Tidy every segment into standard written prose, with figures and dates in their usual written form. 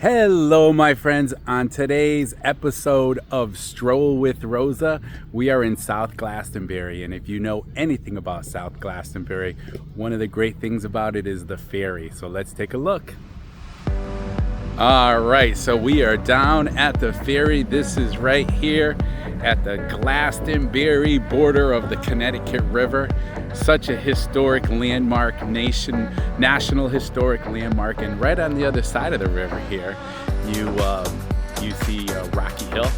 Hello, my friends. On today's episode of Stroll with Rosa, we are in South Glastonbury. And if you know anything about South Glastonbury, one of the great things about it is the ferry. So let's take a look. All right, so we are down at the ferry. This is right here at the Glastonbury border of the Connecticut River. Such a historic landmark, national historic landmark. And right on the other side of the river here, you see Rocky Hill,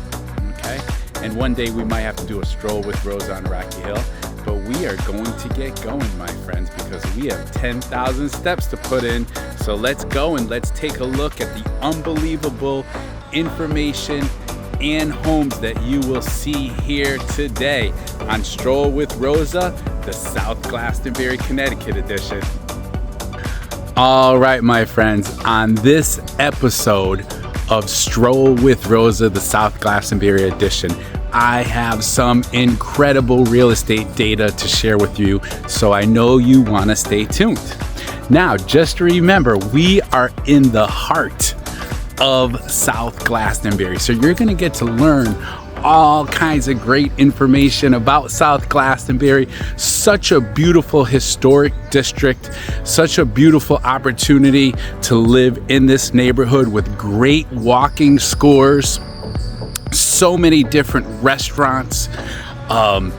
okay? And one day we might have to do a stroll with Rosa on Rocky Hill, but we are going to get going, my friends, because we have 10,000 steps to put in. So let's go and let's take a look at the unbelievable information and homes that you will see here today on Stroll with Rosa, the South Glastonbury, Connecticut edition. All right, my friends, on this episode of Stroll with Rosa, the South Glastonbury edition, I have some incredible real estate data to share with you, so I know you want to stay tuned. Now, just remember, we are in the heart of South Glastonbury, so you're going to get to learn all kinds of great information about South Glastonbury. Such a beautiful historic district, such a beautiful opportunity to live in this neighborhood with great walking scores, so many different restaurants,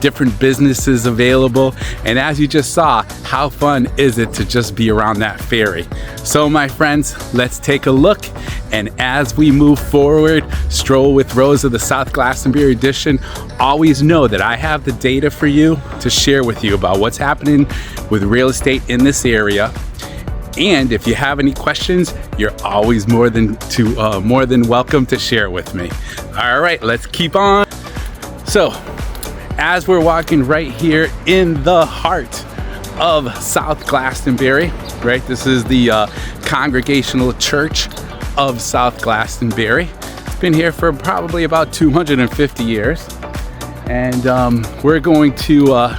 different businesses available. And as you just saw, how fun is it to just be around that ferry? So my friends, let's take a look. And as we move forward, Stroll with Rosa, the South Glastonbury edition, always know that I have the data for you to share with you about what's happening with real estate in this area. And if you have any questions, you're always more than welcome to share it with me. All right, let's keep on. So, as we're walking right here in the heart of South Glastonbury, right? This is the Congregational Church of South Glastonbury. It's been here for probably about 250 years. And we're going to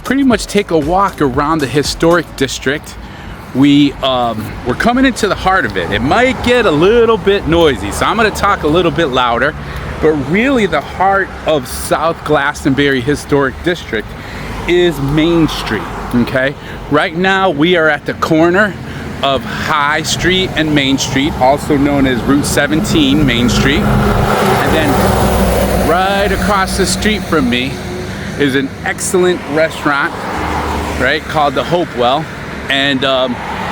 pretty much take a walk around the historic district. We're coming into the heart of it. It might get a little bit noisy, so I'm going to talk a little bit louder. But really the heart of South Glastonbury Historic District is Main Street, okay? Right now we are at the corner of High Street and Main Street, also known as Route 17 Main Street. And then right across the street from me is an excellent restaurant, right, called the Hopewell. And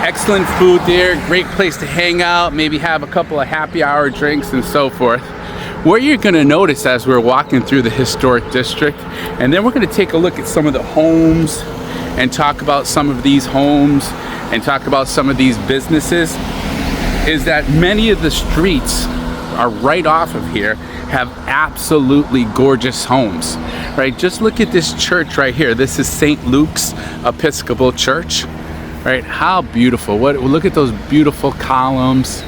excellent food there, great place to hang out, maybe have a couple of happy hour drinks and so forth. What you're going to notice as we're walking through the historic district, and then we're going to take a look at some of the homes and talk about some of these homes and talk about some of these businesses, is that many of the streets are right off of here have absolutely gorgeous homes, right? Just look at this church right here. This is St. Luke's Episcopal Church, right? How beautiful. Look at those beautiful columns,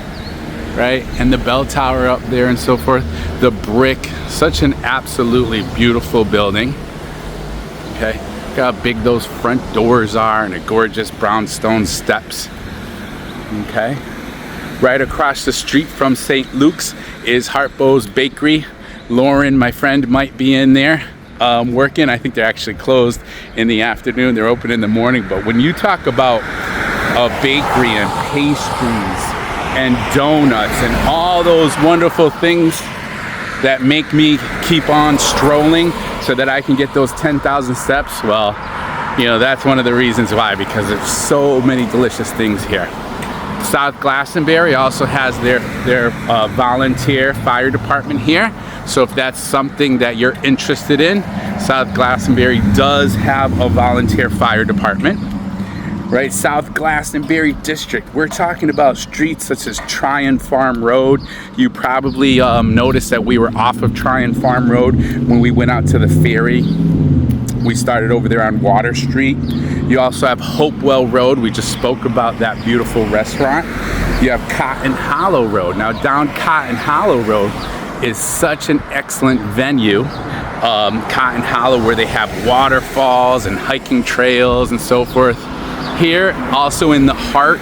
right? And the bell tower up there and so forth. The brick, such an absolutely beautiful building. Okay, look how big those front doors are and the gorgeous brownstone steps. Okay, right across the street from St. Luke's is Harpo's Bakery. Lauren, my friend, might be in there working. I think they're actually closed in the afternoon. They're open in the morning. But when you talk about a bakery and pastries and donuts and all those wonderful things that make me keep on strolling so that I can get those 10,000 steps, well, you know, that's one of the reasons why, because there's so many delicious things here. South Glastonbury also has their volunteer fire department here. So if that's something that you're interested in, South Glastonbury does have a volunteer fire department. Right, South Glastonbury District. We're talking about streets such as Tryon Farm Road. You probably noticed that we were off of Tryon Farm Road when we went out to the ferry. We started over there on Water Street. You also have Hopewell Road. We just spoke about that beautiful restaurant. You have Cotton Hollow Road. Now down Cotton Hollow Road is such an excellent venue. Cotton Hollow, where they have waterfalls and hiking trails and so forth. Here, also in the heart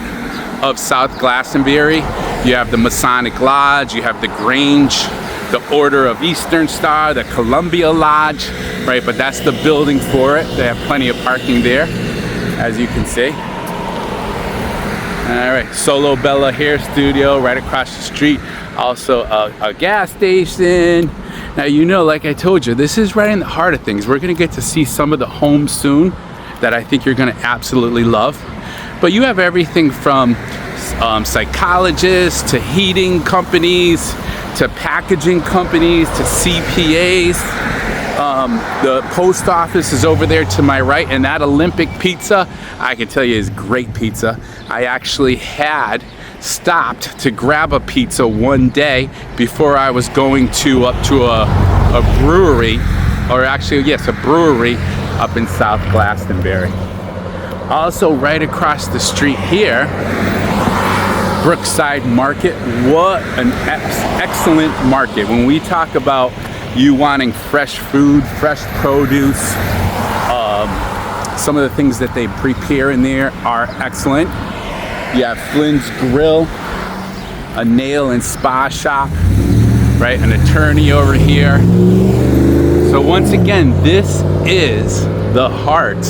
of South Glastonbury. You have the Masonic Lodge, you have the Grange, the Order of Eastern Star, the Columbia Lodge, right? But that's the building for it. They have plenty of parking there, as you can see. All right, Solo Bella Hair Studio right across the street. Also a gas station. Now, you know, like I told you, this is right in the heart of things. We're gonna get to see some of the homes soon that I think you're gonna absolutely love. But you have everything from psychologists to heating companies to packaging companies to CPAs. The post office is over there to my right, and that Olympic Pizza, I can tell you, is great pizza. I actually had stopped to grab a pizza one day before I was going up to a brewery, or actually, yes, a brewery up in South Glastonbury. Also, right across the street here, Brookside Market. What an excellent market. When we talk about you wanting fresh food, fresh produce, some of the things that they prepare in there are excellent. You have Flynn's Grill, a nail and spa shop, right? An attorney over here. So once again, this is the heart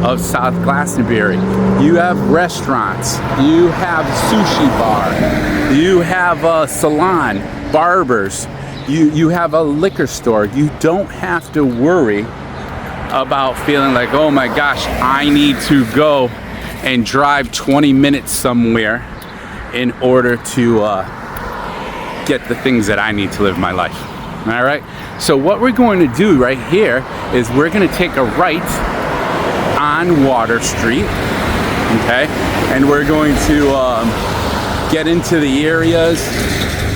of South Glastonbury. You have restaurants, you have sushi bar, you have a salon, barbers, you have a liquor store. You don't have to worry about feeling like, oh my gosh, I need to go and drive 20 minutes somewhere in order to get the things that I need to live my life. All right, so what we're going to do right here is we're going to take a right on Water Street, okay, and we're going to get into the areas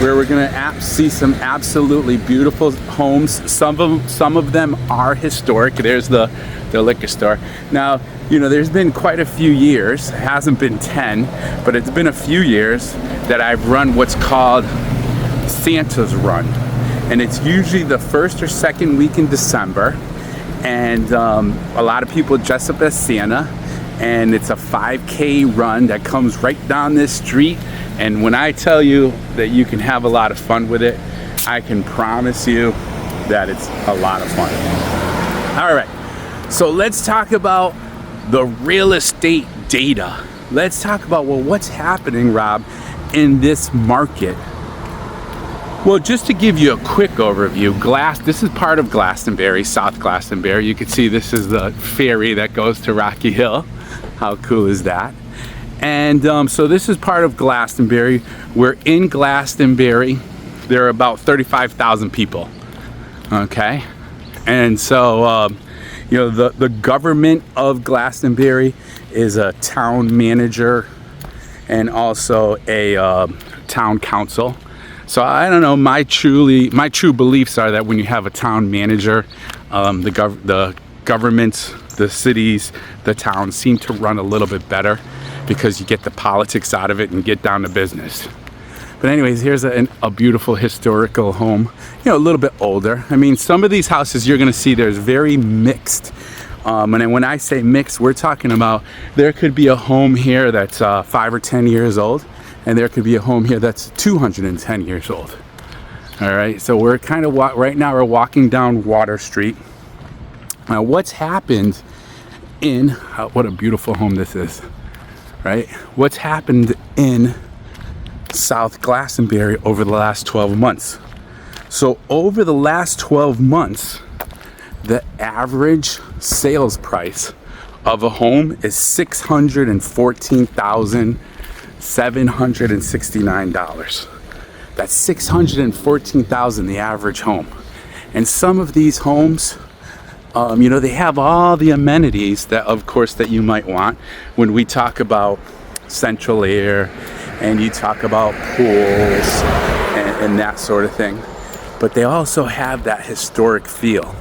where we're going to see some absolutely beautiful homes. Some of them are historic. There's the liquor store. Now, you know, there's been quite a few years, it hasn't been 10, but it's been a few years that I've run what's called Santa's Run, and it's usually the first or second week in December. And a lot of people dress up as Santa, and it's a 5K run that comes right down this street. And when I tell you that you can have a lot of fun with it, I can promise you that it's a lot of fun. All right, so let's talk about the real estate data. Let's talk about, well, what's happening, Rob, in this market. Well, just to give you a quick overview, this is part of Glastonbury, South Glastonbury. You can see this is the ferry that goes to Rocky Hill. How cool is that? And so this is part of Glastonbury. We're in Glastonbury. There are about 35,000 people, okay? And so, you know, the government of Glastonbury is a town manager and also a town council. So I don't know, my true beliefs are that when you have a town manager, the governments, the cities, the towns seem to run a little bit better because you get the politics out of it and get down to business. But anyways, here's a beautiful historical home, you know, a little bit older. I mean, some of these houses you're gonna see there's very mixed. And when I say mixed, we're talking about there could be a home here that's 5 or 10 years old, and there could be a home here that's 210 years old. All right, so we're kind of right now we're walking down Water Street. Now, what's happened in what a beautiful home this is, right? What's happened in South Glastonbury over the last 12 months? So over the last 12 months, the average sales price of a home is $614,769. That's $614,000, the average home. And some of these homes, you know, they have all the amenities that, of course, that you might want when we talk about central air and you talk about pools and that sort of thing. But they also have that historic feel,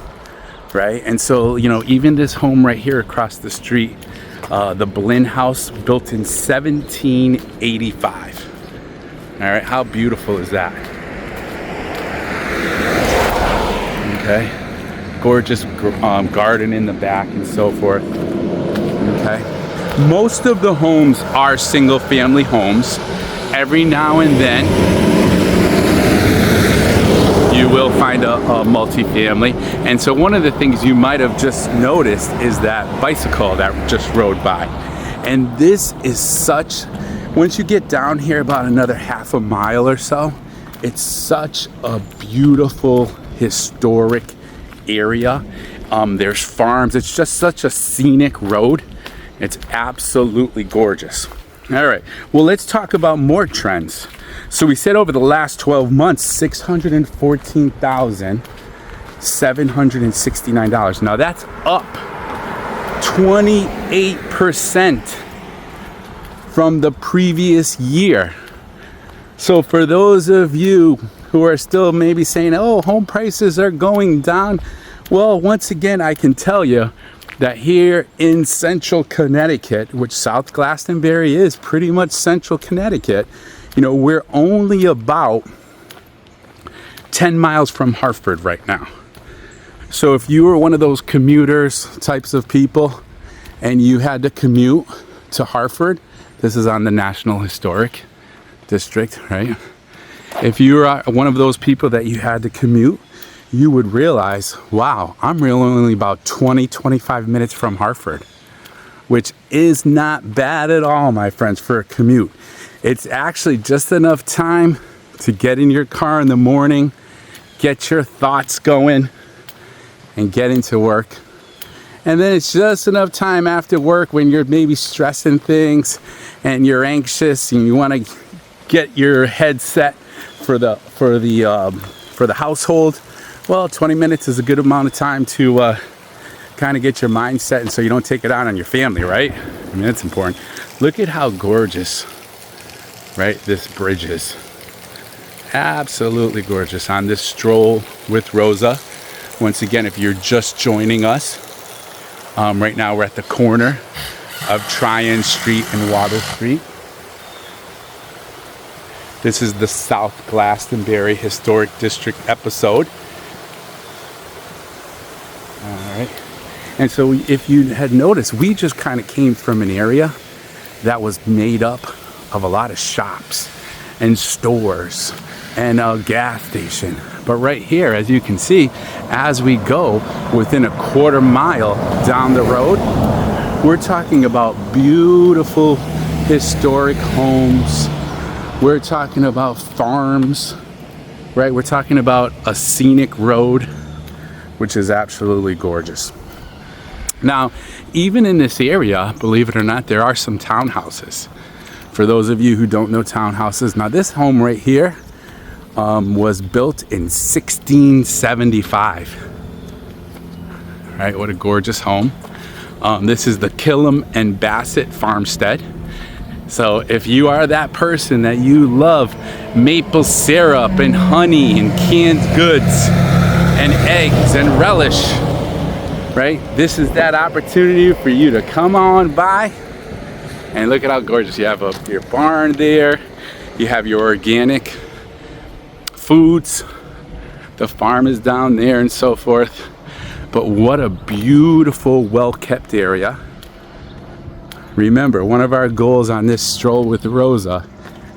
right? And so, you know, even this home right here across the street, the Blinn House, built in 1785. All right, how beautiful is that? Okay, gorgeous garden in the back and so forth. Okay, Most of the homes are single family homes. Every now and then you will find a multifamily. And so one of the things you might have just noticed is that bicycle that just rode by. And this is such, once you get down here about another half a mile or so, it's such a beautiful historic area. There's farms. It's just such a scenic road. It's absolutely gorgeous. All right, well, let's talk about more trends. So we said over the last 12 months, $614,769. Now that's up 28% from the previous year. So for those of you who are still maybe saying, oh, home prices are going down, well, once again, I can tell you that here in central Connecticut, which South Glastonbury is pretty much central Connecticut, you know, we're only about 10 miles from Hartford right now. So if you were one of those commuters types of people and you had to commute to Hartford, this is on the National Historic District, right? If you are one of those people that you had to commute, you would realize, wow, I'm really only about 20-25 minutes from Hartford, which is not bad at all, my friends, for a commute. It's actually just enough time to get in your car in the morning, get your thoughts going, and get into work. And then it's just enough time after work when you're maybe stressing things and you're anxious and you want to get your head set for the household. Well, 20 minutes is a good amount of time to kind of get your mind set, and so you don't take it out on your family, right? I mean, that's important. Look at how gorgeous, right, this bridge is. Absolutely gorgeous on this stroll with Rosa. Once again, if you're just joining us, right now we're at the corner of Tryon Street and Water Street. This is the South Glastonbury Historic District episode. All right. And so if you had noticed, we just kind of came from an area that was made up of a lot of shops and stores and a gas station. But right here, as you can see, as we go within a quarter mile down the road, we're talking about beautiful historic homes. We're talking about farms, right? We're talking about a scenic road, which is absolutely gorgeous. Now, even in this area, believe it or not, there are some townhouses. For those of you who don't know townhouses, now this home right here was built in 1675. Right, what a gorgeous home. This is the Killam and Bassett Farmstead. So if you are that person that you love maple syrup and honey and canned goods and eggs and relish, right? This is that opportunity for you to come on by and look at how gorgeous. You have your barn there, you have your organic foods, the farm is down there and so forth. But what a beautiful, well-kept area. Remember, one of our goals on this stroll with Rosa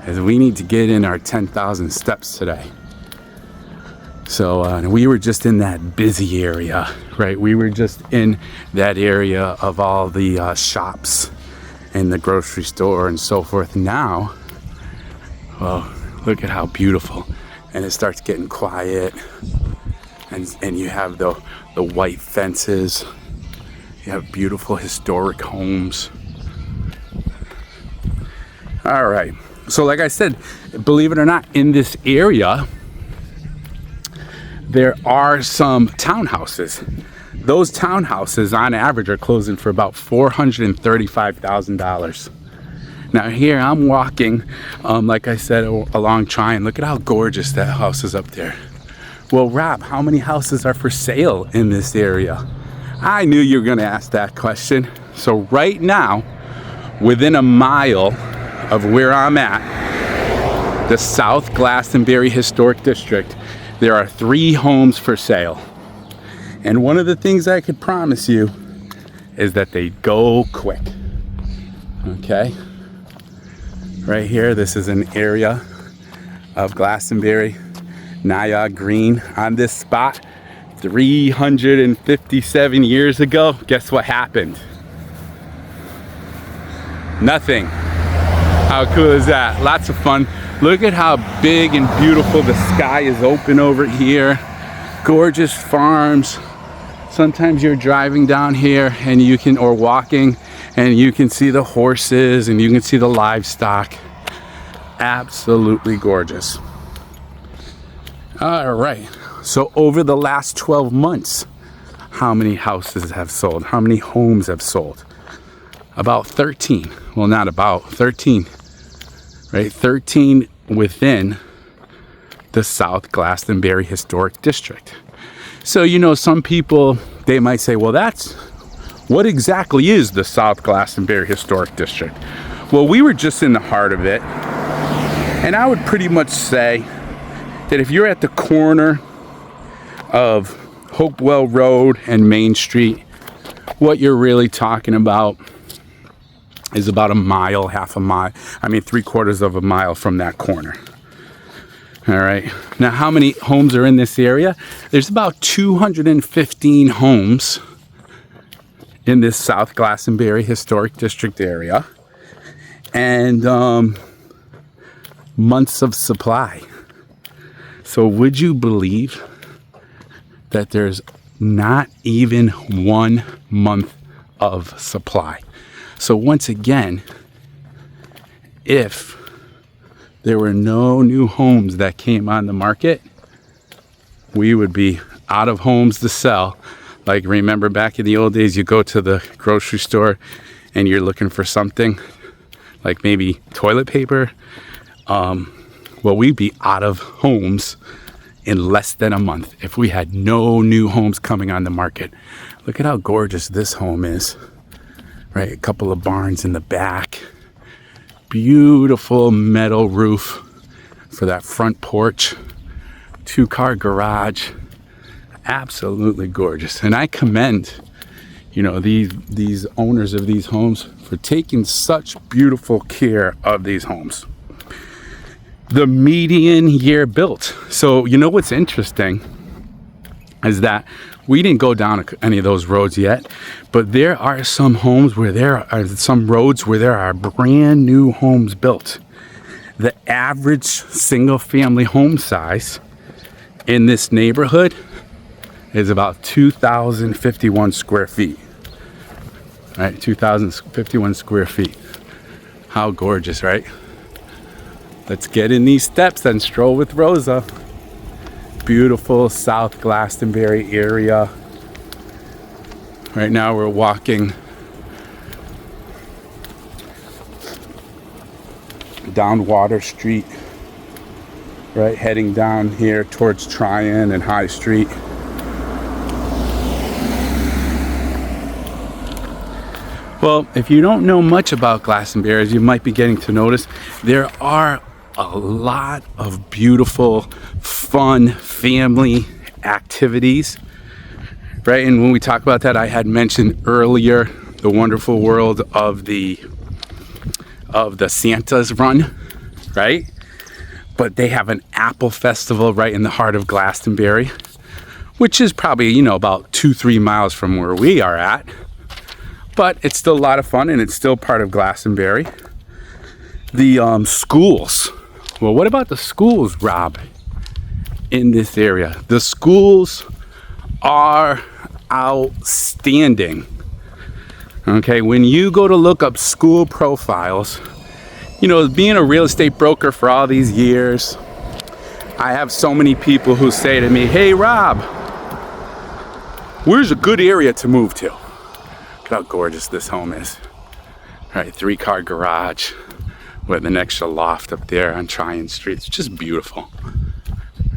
is we need to get in our 10,000 steps today. So we were just in that busy area, right? We were just in that area of all the shops and the grocery store and so forth. Now, well, look at how beautiful. And it starts getting quiet. And you have the white fences. You have beautiful historic homes. All right. So like I said, believe it or not, in this area, there are some townhouses. Those townhouses on average are closing for about $435,000. Now here I'm walking, like I said, along Tryon. Look at how gorgeous that house is up there. Well, Rob, how many houses are for sale in this area? I knew you were gonna ask that question. So right now, within a mile of where I'm at, the South Glastonbury Historic District, there are 3 homes for sale. And one of the things I could promise you is that they go quick. Okay, right here, this is an area of Glastonbury, Nyah Green. On this spot 357 years ago, guess what happened? Nothing. How cool is that? Lots of fun. Look at how big and beautiful the sky is open over here. Gorgeous farms. Sometimes you're driving down here and you can, or walking, and you can see the horses and you can see the livestock. Absolutely gorgeous. All right, so over the last 12 months, how many houses have sold? How many homes have sold? About 13. Well, not about, 13, right? 13 within the South Glastonbury Historic District. So, you know, some people, they might say, well, what exactly is the South Glastonbury Historic District? Well, we were just in the heart of it. And I would pretty much say that if you're at the corner of Hopewell Road and Main Street, what you're really talking about is about a mile, half a mile, I mean 3/4 of a mile from that corner. All right. Now, how many homes are in this area? There's about 215 homes in this South Glastonbury Historic District area. And months of supply. So would you believe that there's not even 1 month of supply? So once again, if there were no new homes that came on the market, we would be out of homes to sell. Like, remember back in the old days, you go to the grocery store and you're looking for something like maybe toilet paper. Well, we'd be out of homes in less than a month if we had no new homes coming on the market. Look at how gorgeous this home is, right? A couple of barns in the back. Beautiful metal roof for that front porch. 2-car garage. Absolutely gorgeous. And I commend, you know, these owners of these homes for taking such beautiful care of these homes. The median year built. So, you know what's interesting is that we didn't go down any of those roads yet, but there are some homes where there are some roads where there are brand new homes built. The average single family home size in this neighborhood is about 2,051 square feet. Right, 2,051 square feet. How gorgeous, right? Let's get in these steps and stroll with Rosa. Beautiful South Glastonbury area. Right now we're walking down Water Street, right, heading down here towards Tryon and High Street. Well, if you don't know much about Glastonbury, as you might be getting to notice, there are a lot of beautiful, fun family activities, right? And when we talk about that, I had mentioned earlier the wonderful world of the Santa's Run, right? But they have an apple festival right in the heart of Glastonbury, which is probably, you know, about 2-3 miles from where we are at. But it's still a lot of fun, and it's still part of Glastonbury. The schools. Well, what about the schools, Rob, in this area? The schools are outstanding. Okay, when you go to look up school profiles, you know, being a real estate broker for all these years, I have so many people who say to me, hey, Rob, where's a good area to move to? Look how gorgeous this home is. All right, 3-car garage with an extra loft up there on Tryon Street. It's just beautiful.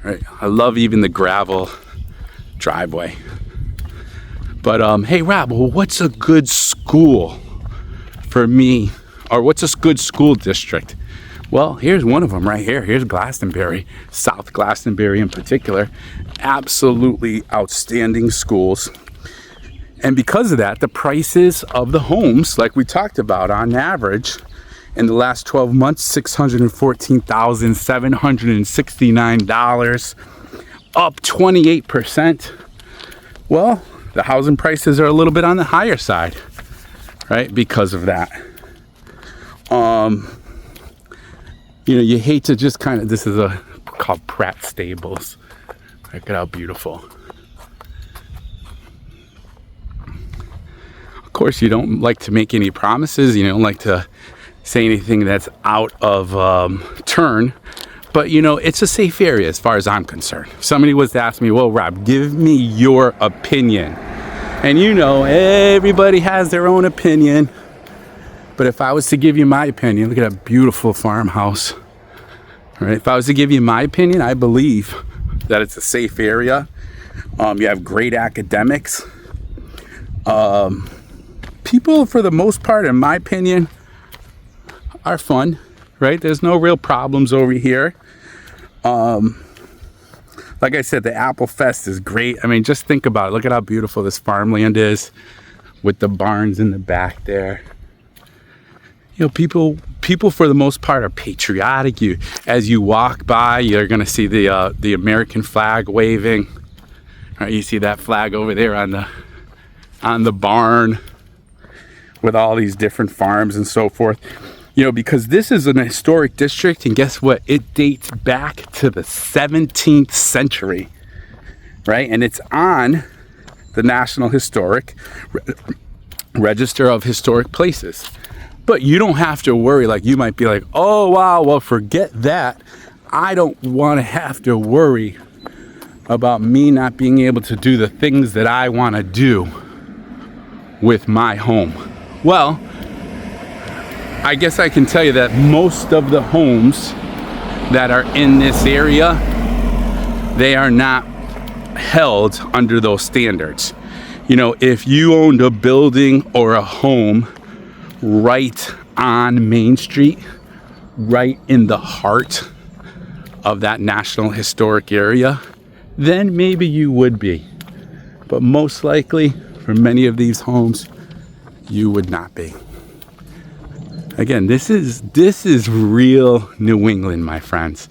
Right, I love even the gravel driveway. But hey, Rob, well, what's a good school for me, or what's a good school district? Well, here's one of them right here. Here's Glastonbury, South Glastonbury in particular. Absolutely outstanding schools. And because of that, the prices of the homes, like we talked about, on average, in the last 12 months, $614,769, up 28%. Well, the housing prices are a little bit on the higher side, right? Because of that. You know, you hate to just kind of, this is called Pratt Stables. Look at how beautiful. Of course, you don't like to make any promises. You don't like to say anything that's out of turn. But, you know, it's a safe area as far as I'm concerned. If somebody was to ask me, well, Rob, give me your opinion. And you know, everybody has their own opinion. But if I was to give you my opinion, look at that beautiful farmhouse. All right, if I was to give you my opinion, I believe that it's a safe area. You have great academics. People, for the most part, in my opinion, are fun, right? There's no real problems over here. Like I said, the Apple Fest is great. I mean, just think about it. Look at how beautiful this farmland is with the barns in the back there. You know, people for the most part are patriotic. As you walk by, you're going to see the American flag waving. Right, you see that flag over there on the barn with all these different farms and so forth. You know, because this is an historic district, and guess what? It dates back to the 17th century, right? And it's on the National Historic Register of Historic Places. But you don't have to worry. Like, you might be like, oh, wow, well, forget that. I don't want to have to worry about me not being able to do the things that I want to do with my home. Well, I guess I can tell you that most of the homes that are in this area, they are not held under those standards. You know, if you owned a building or a home right on Main Street, right in the heart of that National Historic area, then maybe you would be. But most likely, for many of these homes, you would not be. Again, this is real New England, my friends,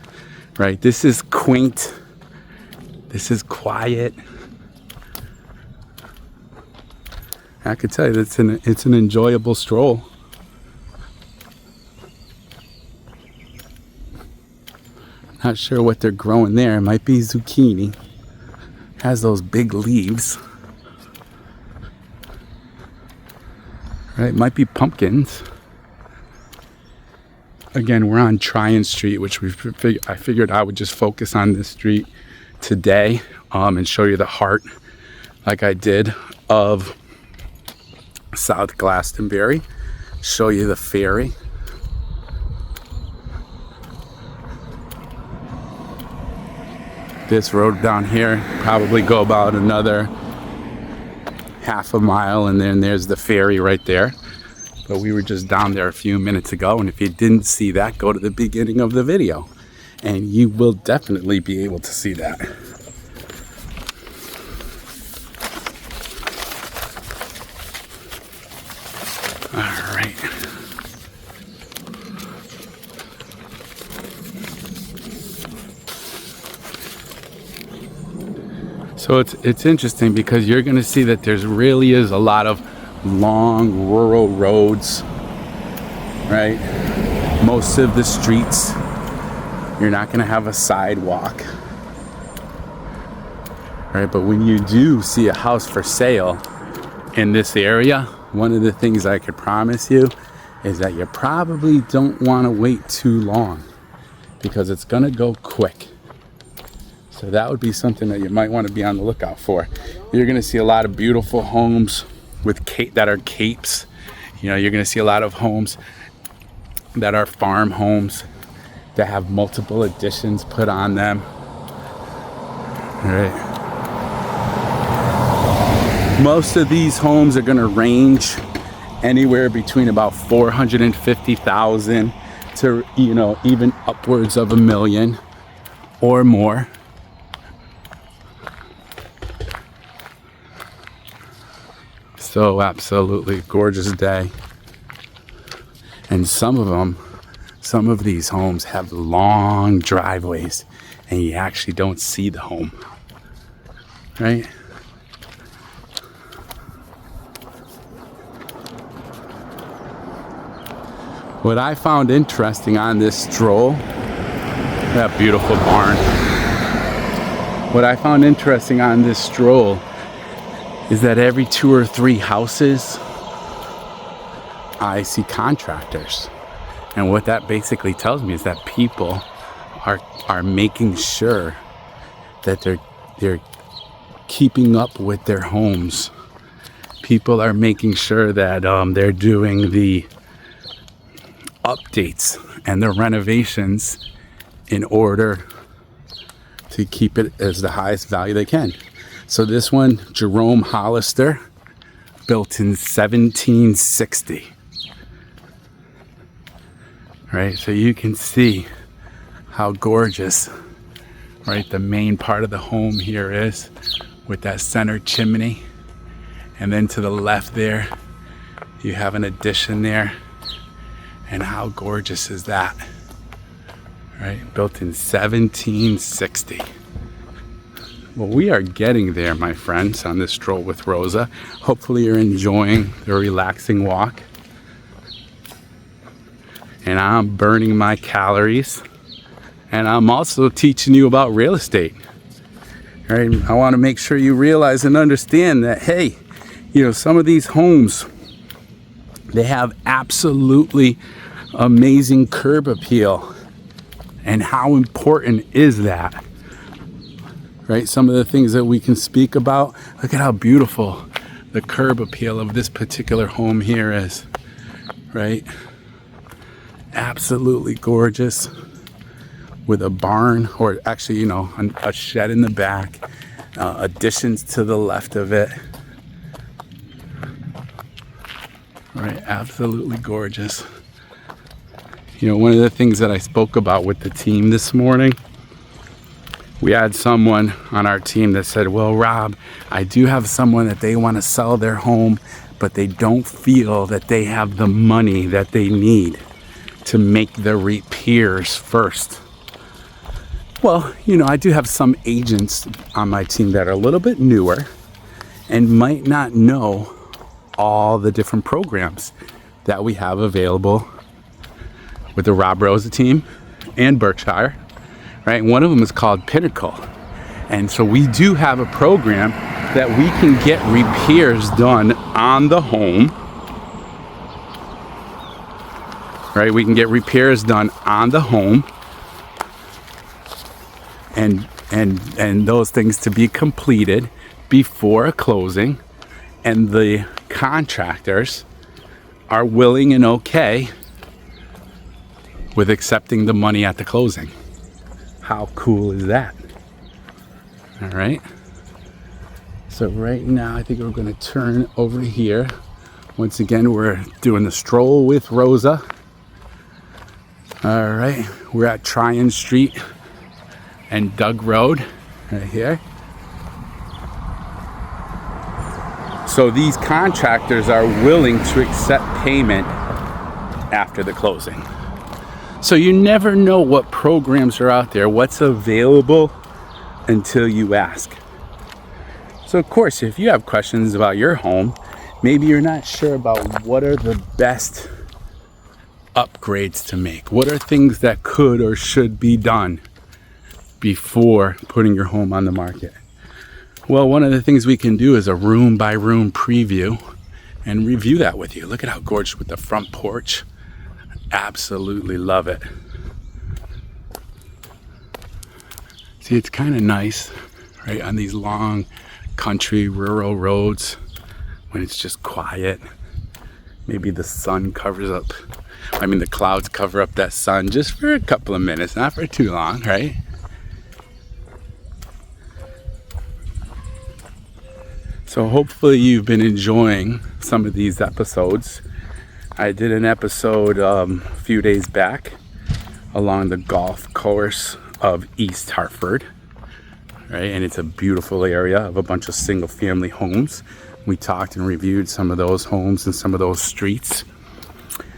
right? This is quaint. This is quiet. I could tell you that it's an enjoyable stroll. Not sure what they're growing there. It might be zucchini. Has those big leaves. Right? It might be pumpkins. Again, we're on Tryon Street, which I figured I would just focus on this street today and show you the heart, like I did, of South Glastonbury. Show you the ferry. This road down here, probably go about another half a mile, and then there's the ferry right there. But we were just down there a few minutes ago, and if you didn't see that, go to the beginning of the video, and you will definitely be able to see that. All right. So it's interesting because you're going to see that there's really is a lot of long rural roads, right? Most of the streets, you're not going to have a sidewalk, right? But when you do see a house for sale in this area, one of the things I could promise you is that you probably don't want to wait too long because it's going to go quick. So that would be something that you might want to be on the lookout for. You're going to see a lot of beautiful homes with that are capes. You know, you're going to see a lot of homes that are farm homes that have multiple additions put on them. All right. Most of these homes are going to range anywhere between about 450,000 to, you know, even upwards of $1 million or more. So absolutely gorgeous day. And some of these homes have long driveways and you actually don't see the home, right? What I found interesting on this stroll, that beautiful barn. What I found interesting on this stroll is that every 2 or 3 houses, I see contractors. And what that basically tells me is that people are making sure that they're keeping up with their homes. People are making sure that they're doing the updates and the renovations in order to keep it as the highest value they can. So this one, Jerome Hollister, built in 1760. Right, so you can see how gorgeous, right, the main part of the home here is with that center chimney. And then to the left there, you have an addition there. And how gorgeous is that? Right, built in 1760. Well, we are getting there, my friends, on this stroll with Rosa. Hopefully you're enjoying the relaxing walk. And I'm burning my calories. And I'm also teaching you about real estate. All right, I want to make sure you realize and understand that, hey, you know, some of these homes, they have absolutely amazing curb appeal. And how important is that? Right, some of the things that we can speak about. Look at how beautiful the curb appeal of this particular home here is. Right? Absolutely gorgeous, with a barn, or actually, you know, a shed in the back, additions to the left of it. Right, absolutely gorgeous. You know, one of the things that I spoke about with the team this morning, we had someone on our team that said, well, Rob, I do have someone that they want to sell their home, but they don't feel that they have the money that they need to make the repairs first. Well, you know, I do have some agents on my team that are a little bit newer and might not know all the different programs that we have available with the Rob Rosa team and Berkshire, right? One of them is called Pinnacle. And so we do have a program that we can get repairs done on the home, right? We can get repairs done on the home and those things to be completed before a closing, and the contractors are willing and okay with accepting the money at the closing. How cool is that? All right. So right now, I think we're going to turn over here. Once again, we're doing the stroll with Rosa. All right. We're at Tryon Street and Doug Road right here. So these contractors are willing to accept payment after the closing. So you never know what programs are out there, what's available until you ask. So of course, if you have questions about your home, maybe you're not sure about what are the best upgrades to make. What are things that could or should be done before putting your home on the market? Well, one of the things we can do is a room by room preview and review that with you. Look at how gorgeous with the front porch. Absolutely love it. See, it's kind of nice, right, on these long country rural roads when it's just quiet. Maybe the sun covers up, the clouds cover up that sun just for a couple of minutes, not for too long, right? So hopefully you've been enjoying some of these episodes. I did an episode a few days back along the golf course of East Hartford, right? And it's a beautiful area of a bunch of single family homes We talked and reviewed some of those homes and some of those streets.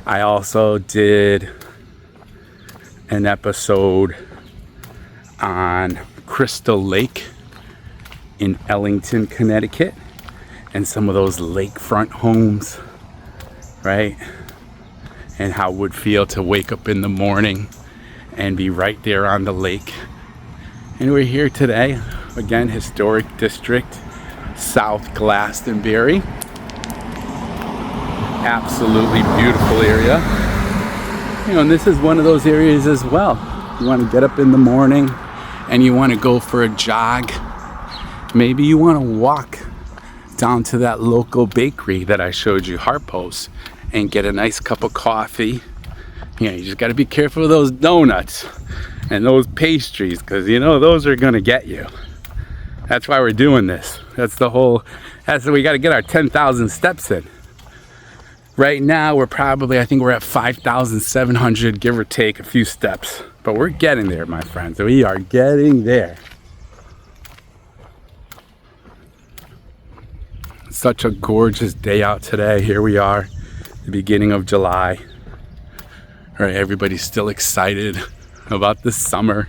I also did an episode on Crystal Lake in Ellington, Connecticut, and some of those lakefront homes, right? And how it would feel to wake up in the morning and be right there on the lake. And we're here today, again, historic district, South Glastonbury. Absolutely beautiful area. You know, and this is one of those areas as well. You want to get up in the morning and you want to go for a jog. Maybe you want to walk down to that local bakery that I showed you, Harpo's, and get a nice cup of coffee. You know, you just got to be careful of those donuts and those pastries, because you know those are going to get you. That's why we're doing this. That's we got to get our 10,000 steps in. Right now I think we're at 5,700, give or take a few steps. But we're getting there, my friends. We are getting there. Such a gorgeous day out today. Here we are, the beginning of July. All right, everybody's still excited about the summer.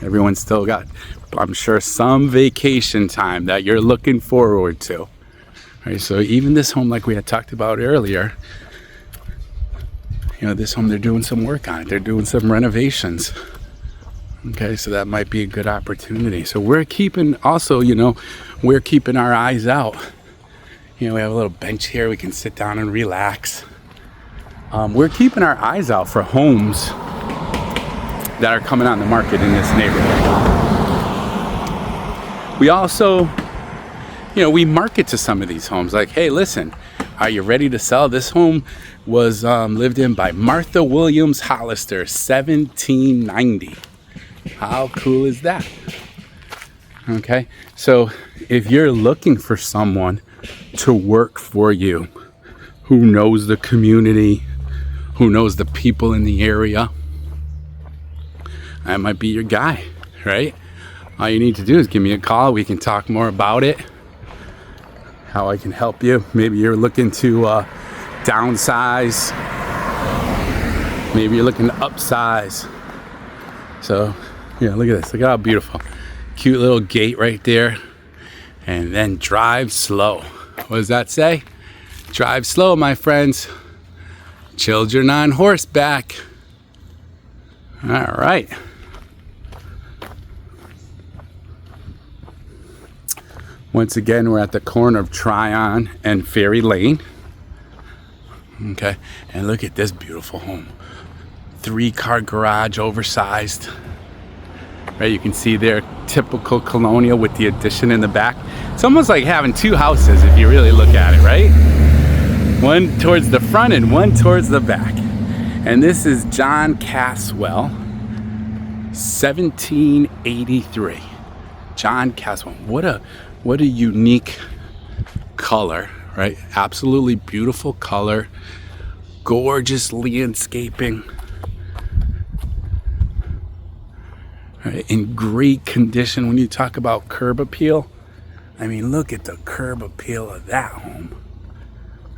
Everyone's still got, I'm sure, some vacation time that you're looking forward to. All right, so even this home, like we had talked about earlier, you know, this home, they're doing some work on it. They're doing some renovations. Okay, so that might be a good opportunity. So we're keeping our eyes out. You know, we have a little bench here. We can sit down and relax. We're keeping our eyes out for homes that are coming on the market in this neighborhood. We also, you know, we market to some of these homes like, hey, listen, are you ready to sell? This home was lived in by Martha Williams Hollister, 1790. How cool is that? Okay, so if you're looking for someone to work for you, who knows the community, who knows the people in the area, that might be your guy, right? All you need to do is give me a call. We can talk more about it, how I can help you. Maybe you're looking to downsize. Maybe you're looking to upsize. So, yeah, look at this. Look at how beautiful. Cute little gate right there. And then drive slow. What does that say? Drive slow, my friends. Children on horseback. All right. Once again, we're at the corner of Tryon and Ferry Lane. Okay, and look at this beautiful home. 3-car garage, oversized. Right, you can see there, typical colonial with the addition in the back. It's almost like having two houses if you really look at it, right? One towards the front and one towards the back. And this is John Caswell, 1783. John Caswell. What a unique color, right? Absolutely beautiful color. Gorgeous landscaping. Right, in great condition. When you talk about curb appeal, I mean, look at the curb appeal of that home.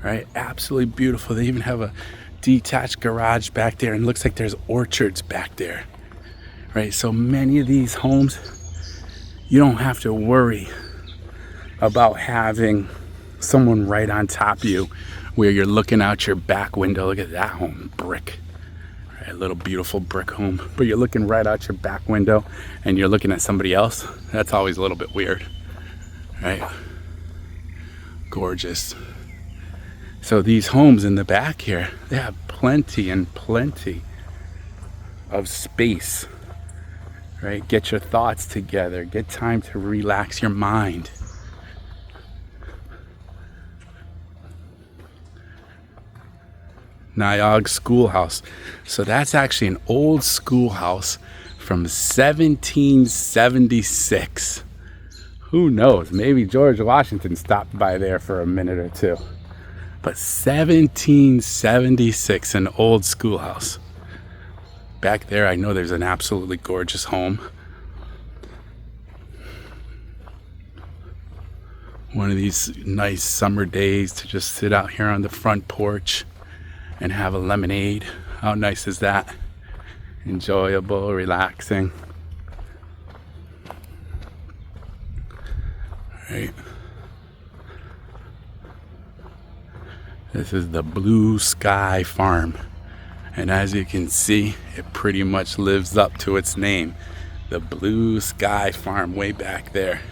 Right? Absolutely beautiful. They even have a detached garage back there, and looks like there's orchards back there. Right? So many of these homes, you don't have to worry about having someone right on top of you where you're looking out your back window. Look at that home, brick. A little beautiful brick home, but you're looking right out your back window and you're looking at somebody else. That's always a little bit weird, right? Gorgeous. So these homes in the back here, they have plenty and plenty of space, right? Get your thoughts together, get time to relax your mind. Niagara Schoolhouse. So that's actually an old schoolhouse from 1776. Who knows? Maybe George Washington stopped by there for a minute or two. But 1776, an old schoolhouse. Back there, I know there's an absolutely gorgeous home. One of these nice summer days to just sit out here on the front porch and have a lemonade. How nice is that? Enjoyable, relaxing. Right. This is the Blue Sky Farm. And as you can see, it pretty much lives up to its name. The Blue Sky Farm way back there.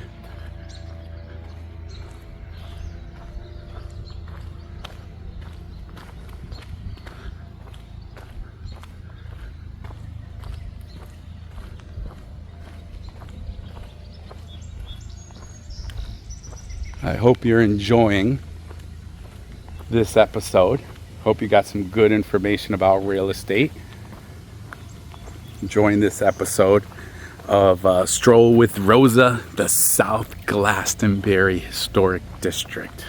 I hope you're enjoying this episode. Hope you got some good information about real estate. Enjoying this episode of Stroll with Rosa, the South Glastonbury Historic District.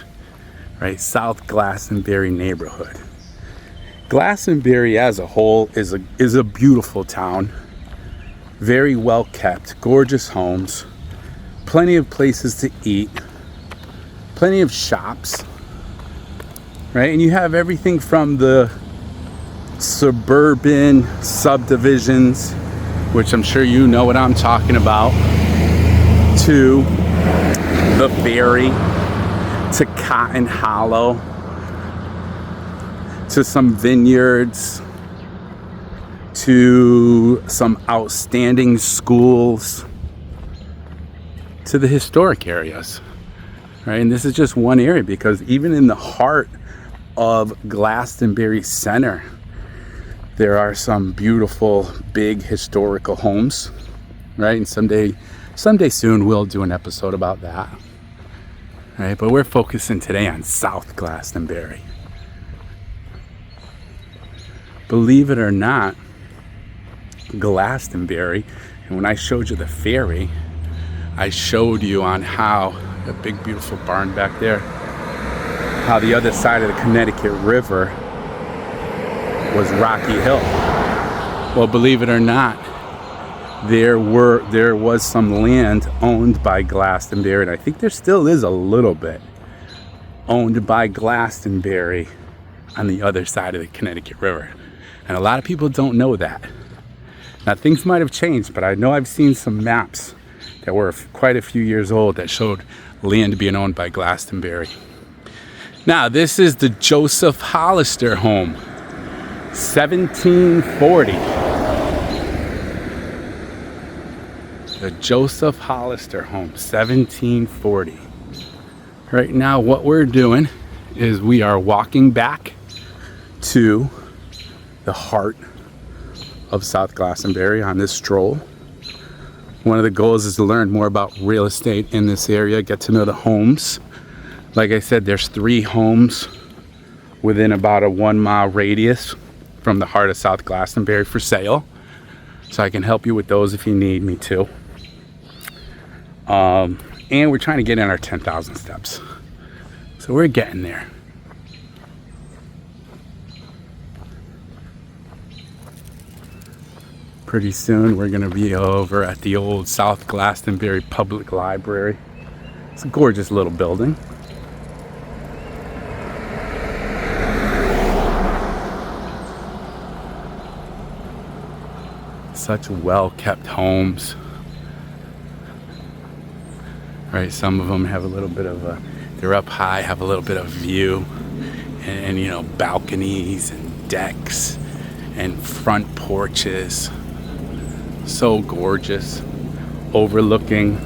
Right, South Glastonbury neighborhood. Glastonbury as a whole is a beautiful town. Very well kept, gorgeous homes, plenty of places to eat, plenty of shops, right? And you have everything from the suburban subdivisions, which I'm sure you know what I'm talking about, to the ferry, to Cotton Hollow, to some vineyards, to some outstanding schools, to the historic areas. Right, and this is just one area, because even in the heart of Glastonbury Center, there are some beautiful, big historical homes. Right, and someday soon we'll do an episode about that. Right, but we're focusing today on South Glastonbury. Believe it or not, Glastonbury, and when I showed you the ferry, I showed you on how a big beautiful barn back there, how the other side of the Connecticut River was Rocky Hill. Well, believe it or not, there was some land owned by Glastonbury, and I think there still is a little bit owned by Glastonbury on the other side of the Connecticut River. And a lot of people don't know that. Now, things might have changed, but I know I've seen some maps that were quite a few years old that showed land being owned by Glastonbury. Now, this is the Joseph Hollister home, 1740. The Joseph Hollister home, 1740. Right now, what we're doing is we are walking back to the heart of South Glastonbury on this stroll. One of the goals is to learn more about real estate in this area, get to know the homes. Like I said, there's 3 homes within about a 1-mile radius from the heart of South Glastonbury for sale. So I can help you with those if you need me to. And we're trying to get in our 10,000 steps. So we're getting there. Pretty soon we're gonna be over at the old South Glastonbury Public Library. It's a gorgeous little building. Such well-kept homes. Right, some of them have a little bit of they're up high, have a little bit of view, and you know, balconies and decks and front porches. So gorgeous, overlooking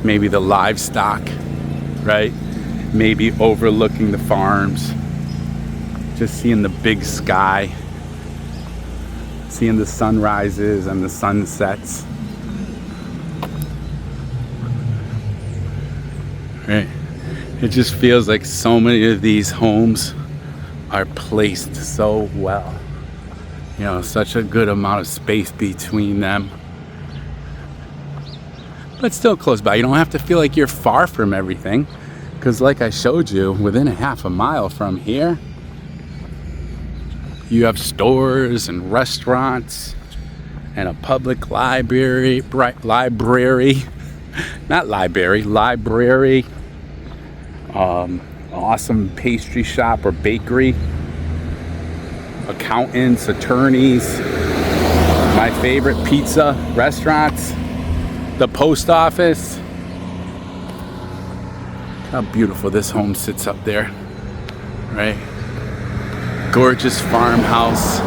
maybe the livestock, right? Maybe overlooking the farms, just seeing the big sky, seeing the sunrises and the sunsets. Right? It just feels like so many of these homes are placed so well. You know, such a good amount of space between them. But still close by. You don't have to feel like you're far from everything, because like I showed you, within a half a mile from here, you have stores and restaurants, and a public library, not library, awesome pastry shop or bakery, accountants, attorneys, my favorite pizza restaurants, the post office. How beautiful this home sits up there, right? Gorgeous farmhouse,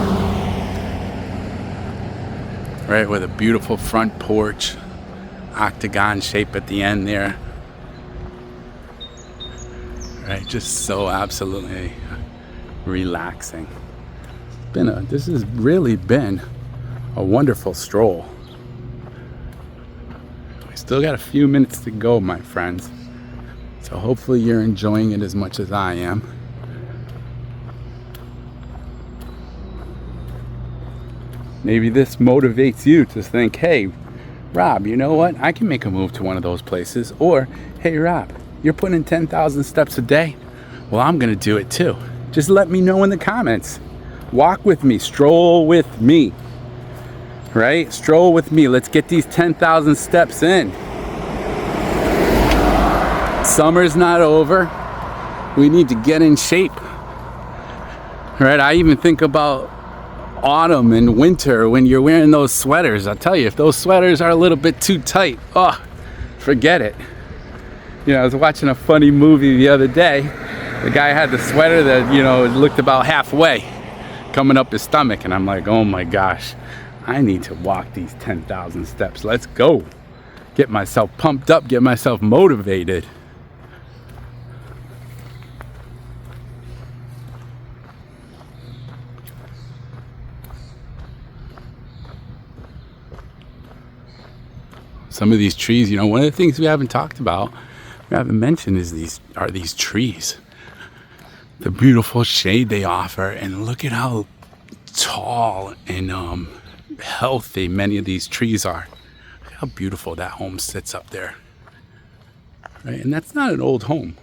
right, with a beautiful front porch, octagon shape at the end there, right? Just so absolutely relaxing. This has really been a wonderful stroll. We still got a few minutes to go, my friends. So hopefully you're enjoying it as much as I am. Maybe this motivates you to think, hey, Rob, you know what? I can make a move to one of those places. Or, hey, Rob, you're putting in 10,000 steps a day. Well, I'm going to do it too. Just let me know in the comments. Walk with me. Stroll with me. Right? Stroll with me. Let's get these 10,000 steps in. Summer's not over. We need to get in shape. Right? I even think about autumn and winter when you're wearing those sweaters. I'll tell you, if those sweaters are a little bit too tight, oh, forget it. You know, I was watching a funny movie the other day. The guy had the sweater that, you know, looked about halfway coming up his stomach, and I'm like, oh my gosh, I need to walk these 10,000 steps. Let's go. Get myself pumped up, get myself motivated. Some of these trees, you know, one of the things we haven't talked about, we haven't mentioned is these trees. The beautiful shade they offer, and look at how tall and healthy many of these trees are. Look how beautiful that home sits up there. Right? And that's not an old home.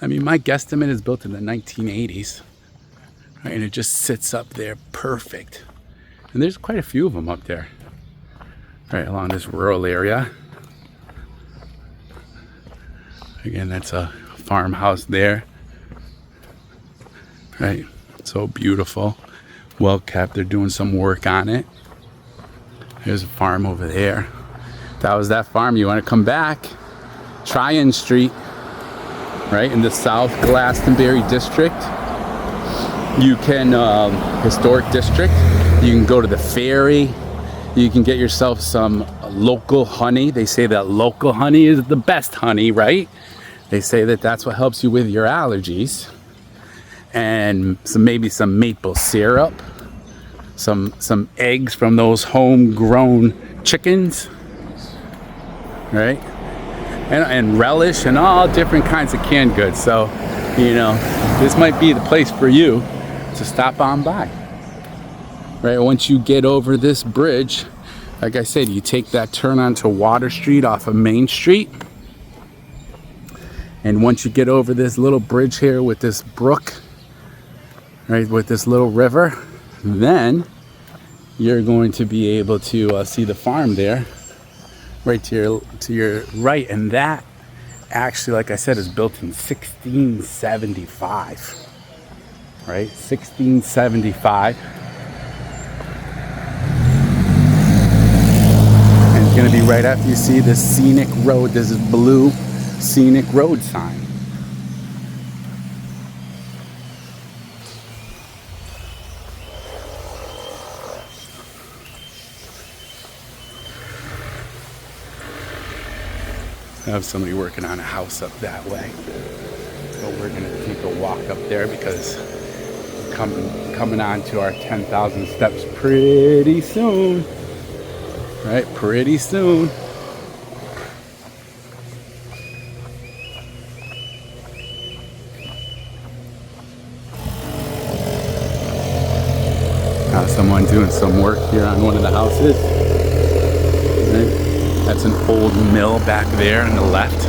I mean, my guesstimate is built in the 1980s. Right? And it just sits up there perfect. And there's quite a few of them up there. Right along this rural area. Again, that's a farmhouse there. Right, so beautiful, well kept. They're doing some work on it. There's a farm over there. If that was that farm, you want to come back, Tryon Street, right in the South Glastonbury district. You can historic district. You can go to the ferry. You can get yourself some local honey. They say that local honey is the best honey, right? They say that that's what helps you with your allergies. And maybe some maple syrup, some eggs from those homegrown chickens, right? And relish and all different kinds of canned goods. So, you know, this might be the place for you to stop on by. Right, once you get over this bridge, like I said, you take that turn onto Water Street off of Main Street. And once you get over this little bridge here with this brook, right, with this little river, then you're going to be able to see the farm there, right to your right. And that actually, like I said, is built in 1675, right? 1675. Going to be right after you see this Scenic Road. This is blue Scenic Road sign. I have somebody working on a house up that way. So we're going to take a walk up there because we're coming on to our 10,000 steps pretty soon. Right, pretty soon. Someone doing some work here on one of the houses. Right? That's an old mill back there on the left.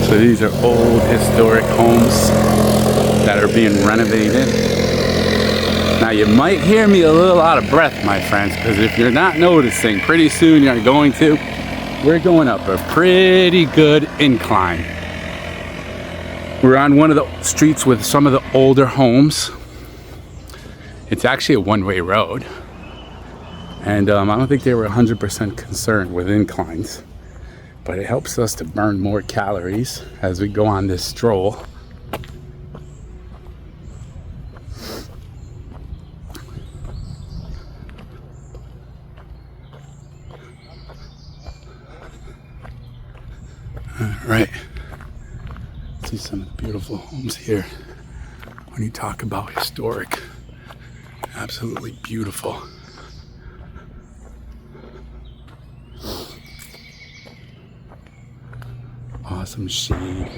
So these are old historic homes. that are being renovated. Now you might hear me a little out of breath, my friends, because if you're not noticing, pretty soon you're going to. We're going up a pretty good incline. We're on one of the streets with some of the older homes. It's actually a one-way road. And I don't think they were 100% concerned with inclines. But it helps us to burn more calories as we go on this stroll. Right. See some of the beautiful homes here. When you talk about historic, absolutely beautiful. Awesome shade,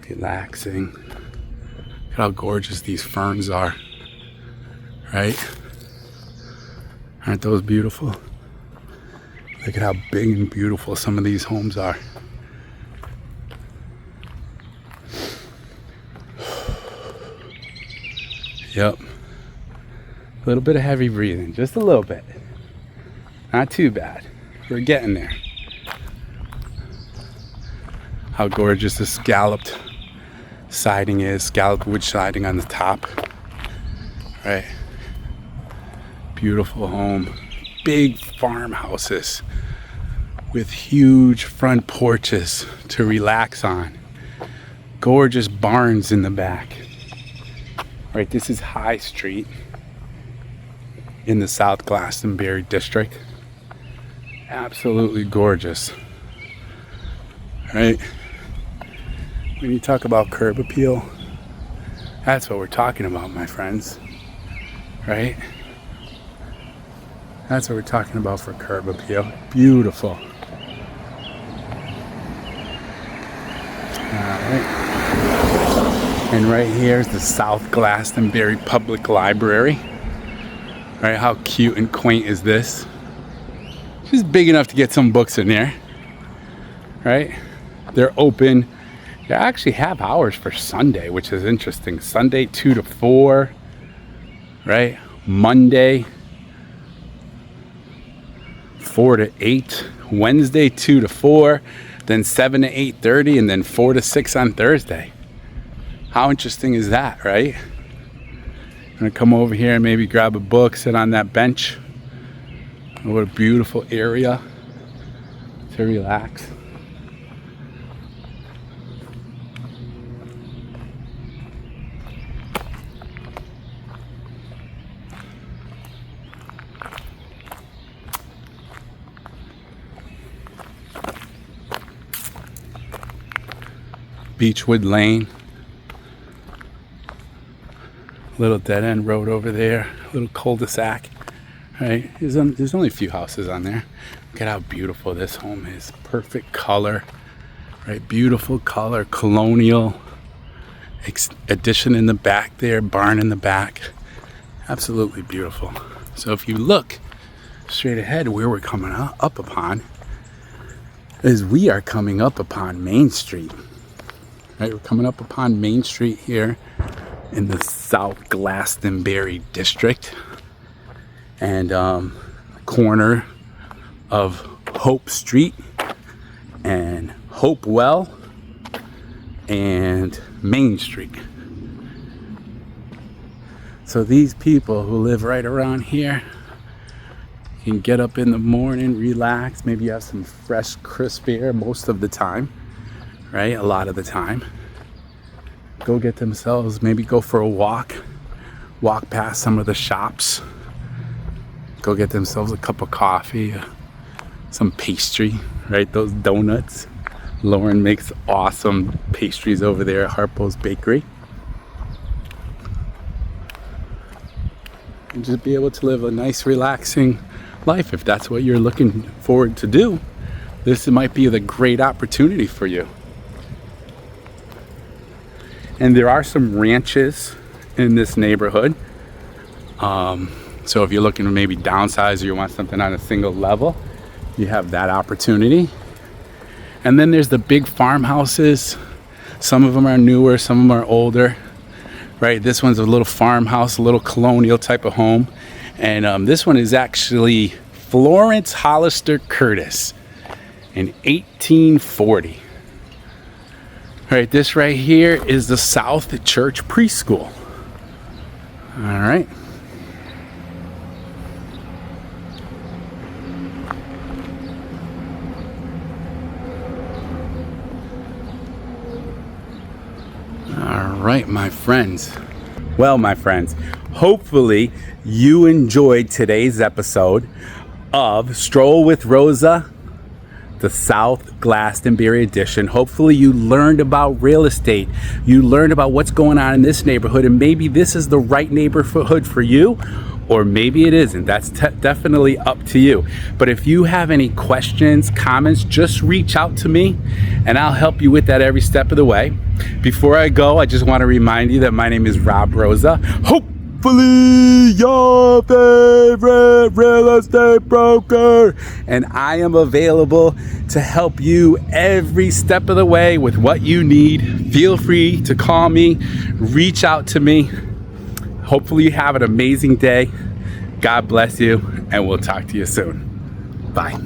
relaxing. Look at how gorgeous these ferns are, right? Aren't those beautiful? Look at how big and beautiful some of these homes are. Yep. A little bit of heavy breathing, just a little bit. Not too bad. We're getting there. How gorgeous the scalloped siding is, scalloped wood siding on the top. Right? Beautiful home. Big farmhouses with huge front porches to relax on. Gorgeous barns in the back. Right, this is High Street in the South Glastonbury district. Absolutely gorgeous. Right? When you talk about curb appeal, that's what we're talking about, my friends. Right? That's what we're talking about for curb appeal. Beautiful. Alright. And right here is the South Glastonbury Public Library. Right, how cute and quaint is this? Just big enough to get some books in there. Right? They're open. They actually have hours for Sunday, which is interesting. Sunday 2 to 4. Right? Monday 4 to 8. Wednesday 2 to 4. Then 7 to 8:30, and then 4 to 6 on Thursday. How interesting is that, right? I'm gonna come over here and maybe grab a book, sit on that bench. What a beautiful area to relax. Beechwood Lane. Little dead end road over there, little cul-de-sac, right? There's only a few houses on there. Look at how beautiful this home is. Perfect color, right? Beautiful color, colonial addition in the back there, barn in the back. Absolutely beautiful. So if you look straight ahead, where we're coming up upon is we are coming up upon Main Street. Right, we're coming up upon Main Street here in the South Glastonbury district, and corner of Hope Street and Hopewell and Main Street. So these people who live right around here can get up in the morning, relax, maybe have some fresh, crisp air most of the time, right? A lot of the time. Go get themselves, maybe go for a walk past some of the shops, go get themselves a cup of coffee, some pastry, right? Those donuts. Lauren makes awesome pastries over there at Harpo's Bakery. And just be able to live a nice, relaxing life if that's what you're looking forward to do. This might be the great opportunity for you. And there are some ranches in this neighborhood. So if you're looking to maybe downsize or you want something on a single level, you have that opportunity. And then there's the big farmhouses. Some of them are newer, some of them are older, right? This one's a little farmhouse, a little colonial type of home. And this one is actually Florence Hollister Curtis in 1840. All right, this right here is the South Church Preschool. All right. All right, my friends. Well, my friends, hopefully you enjoyed today's episode of Stroll with Rosa, the South Glastonbury edition. Hopefully you learned about real estate. You learned about what's going on in this neighborhood, and maybe this is the right neighborhood for you, or maybe it isn't. That's definitely up to you. But if you have any questions, comments, just reach out to me and I'll help you with that every step of the way. Before I go, I just want to remind you that my name is Rosa. Hopefully your favorite real estate broker, and I am available to help you every step of the way with what you need. Feel free to call me, reach out to me. Hopefully you have an amazing day. God bless you, and we'll talk to you soon. Bye.